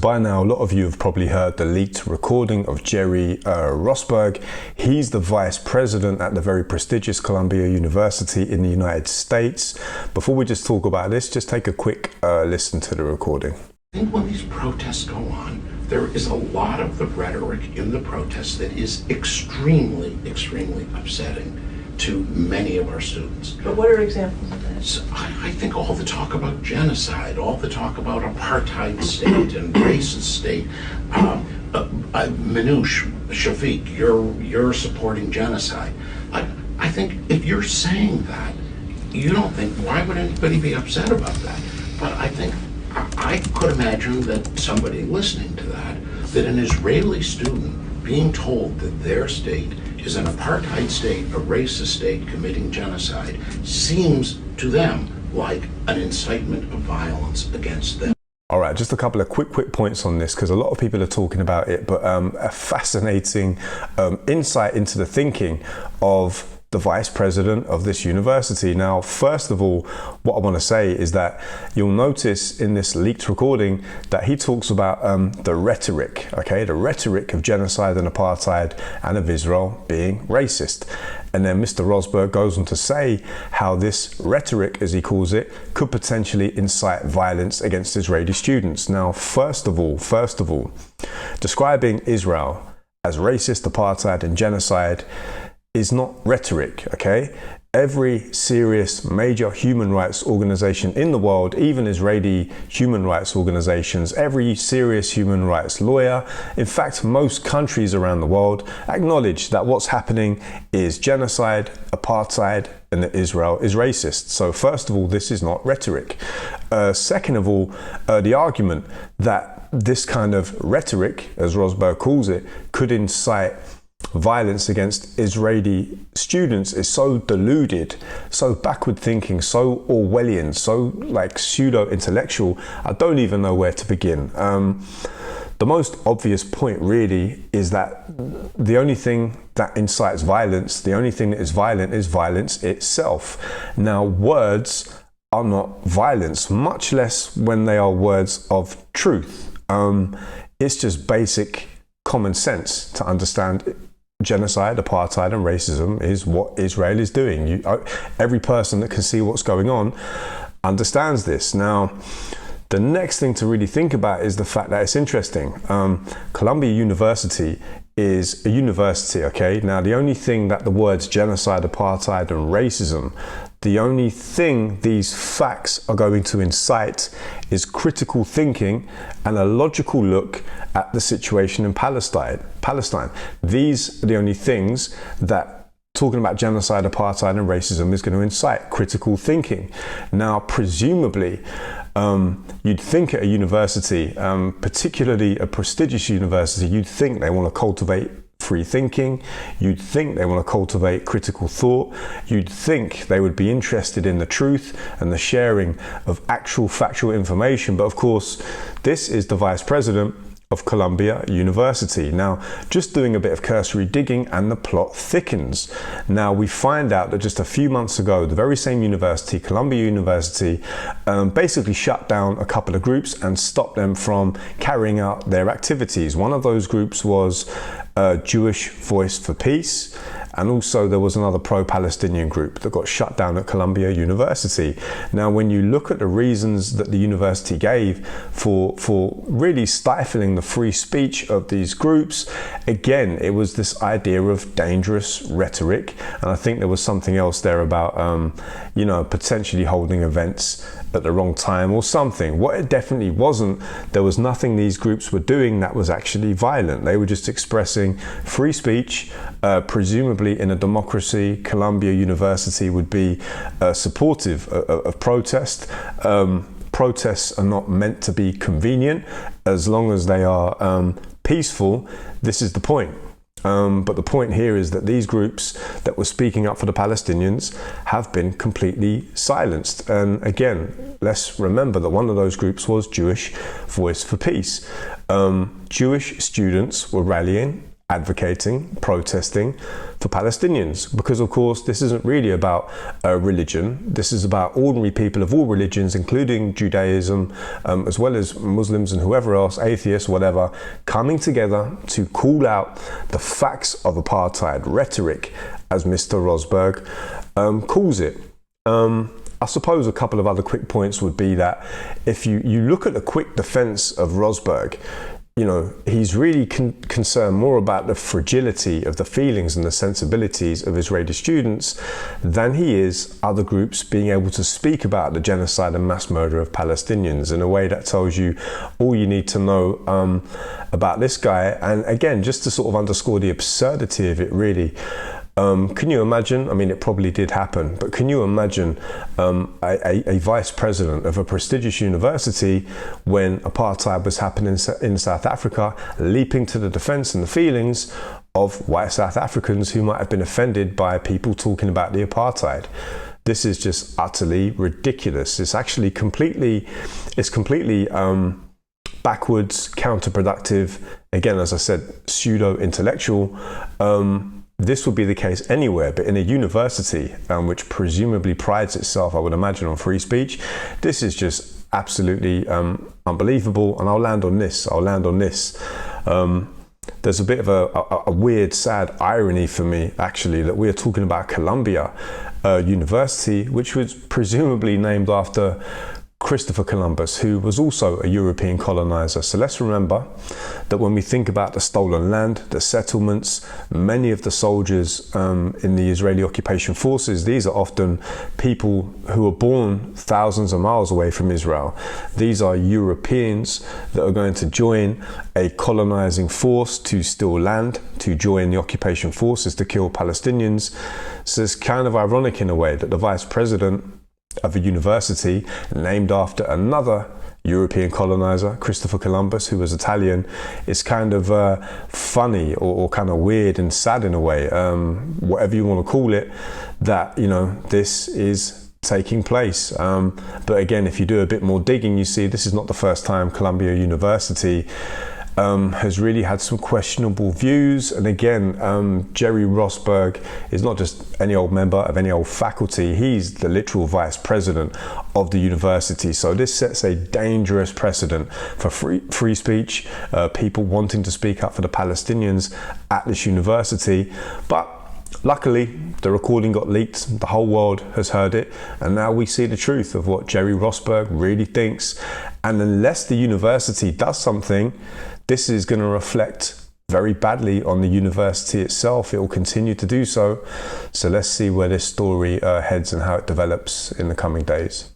By now, a lot of you have probably heard the leaked recording of Gerry Rosberg. He's the vice president at the very prestigious Columbia University in the United States. Before we just talk about this, just take a quick listen to the recording. I think when these protests go on, there is a lot of the rhetoric in the protests that is extremely, extremely upsetting to many of our students. But what are examples of that? So I think all the talk about genocide, all the talk about apartheid state and racist state, Minouche, Shafiq, you're supporting genocide. I think if you're saying that, you don't think, why would anybody be upset about that? But I think I could imagine that somebody listening to that an Israeli student being told that their state is an apartheid state, a racist state committing genocide, seems to them like an incitement of violence against them. All right, just a couple of quick points on this, because a lot of people are talking about it, but a fascinating insight into the thinking of the vice president of this university. Now, first of all, what I want to say is that you'll notice in this leaked recording that he talks about the rhetoric, okay, the rhetoric of genocide and apartheid and of Israel being racist. And then Mr. Rosberg goes on to say how this rhetoric, as he calls it, could potentially incite violence against Israeli students. Now, first of all, describing Israel as racist, apartheid and genocide is not rhetoric, okay? Every serious major human rights organization in the world, even Israeli human rights organizations, every serious human rights lawyer, in fact, most countries around the world acknowledge that what's happening is genocide, apartheid, and that Israel is racist. So first of all, this is not rhetoric. Second of all, the argument that this kind of rhetoric, as Rosberg calls it, could incite violence against Israeli students is so deluded, so backward thinking, so Orwellian, so like pseudo-intellectual, I don't even know where to begin. The most obvious point really is that the only thing that incites violence, the only thing that is violence itself. Now, words are not violence, much less when they are words of truth. It's just basic common sense to understand genocide, apartheid and racism is what Israel is doing. Every person that can see what's going on understands this. Now, the next thing to really think about is the fact that it's interesting. Columbia University is a university, okay? Now, the only thing that the words genocide, apartheid and racism, the only thing these facts are going to incite is critical thinking and a logical look at the situation in Palestine. These are the only things that talking about genocide, apartheid and racism is going to incite critical thinking. Now, presumably, you'd think at a university, particularly a prestigious university, you'd think they want to cultivate free thinking, you'd think they want to cultivate critical thought, you'd think they would be interested in the truth and the sharing of actual factual information. But of course, this is the vice president of Columbia University. Now, just doing a bit of cursory digging and the plot thickens. Now, we find out that just a few months ago, the very same university, Columbia University, basically shut down a couple of groups and stopped them from carrying out their activities. One of those groups was Jewish Voice for Peace, and also there was another pro-Palestinian group that got shut down at Columbia University. Now, when you look at the reasons that the university gave for really stifling the free speech of these groups, again, it was this idea of dangerous rhetoric. And I think there was something else there about, potentially holding events at the wrong time or something. What it definitely wasn't, there was nothing these groups were doing that was actually violent. They were just expressing free speech. Presumably in a democracy, Columbia University would be supportive of protest. Protests are not meant to be convenient as long as they are peaceful. This is the point. But the point here is that these groups that were speaking up for the Palestinians have been completely silenced. And again, let's remember that one of those groups was Jewish Voice for Peace. Jewish students were rallying advocating, protesting for Palestinians, because of course this isn't really about religion. This is about ordinary people of all religions, including Judaism, as well as Muslims and whoever else, atheists, whatever, coming together to call out the facts of apartheid rhetoric, as Mr. Rosberg calls it. I suppose a couple of other quick points would be that if you look at the quick defense of Rosberg, you know, he's really concerned more about the fragility of the feelings and the sensibilities of Israeli students than he is other groups being able to speak about the genocide and mass murder of Palestinians, in a way that tells you all you need to know about this guy. And again, just to sort of underscore the absurdity of it, really. Can you imagine, I mean, it probably did happen, but can you imagine a vice president of a prestigious university, when apartheid was happening in South Africa, leaping to the defense and the feelings of white South Africans who might have been offended by people talking about the apartheid? This is just utterly ridiculous. It's actually completely backwards, counterproductive. Again, as I said, pseudo-intellectual. This would be the case anywhere, but in a university which presumably prides itself, I would imagine, on free speech, this is just absolutely unbelievable. And I'll land on this. There's a bit of a weird, sad irony for me, actually, that we're talking about Columbia University, which was presumably named after Christopher Columbus, who was also a European colonizer. So let's remember that when we think about the stolen land, the settlements, many of the soldiers in the Israeli occupation forces, these are often people who are born thousands of miles away from Israel. These are Europeans that are going to join a colonizing force to steal land, to join the occupation forces to kill Palestinians. So it's kind of ironic in a way that the vice president of a university named after another European colonizer, Christopher Columbus, who was Italian, is kind of funny or kind of weird and sad in a way, whatever you want to call it, that, you know, this is taking place. But again, if you do a bit more digging, you see this is not the first time Columbia University has really had some questionable views. And again, Gerry Rosberg is not just any old member of any old faculty, he's the literal vice president of the university. So this sets a dangerous precedent for free speech, people wanting to speak up for the Palestinians at this university. But luckily, the recording got leaked, the whole world has heard it, and now we see the truth of what Gerry Rosberg really thinks. And unless the university does something, this is going to reflect very badly on the university itself. It will continue to do so. So let's see where this story heads and how it develops in the coming days.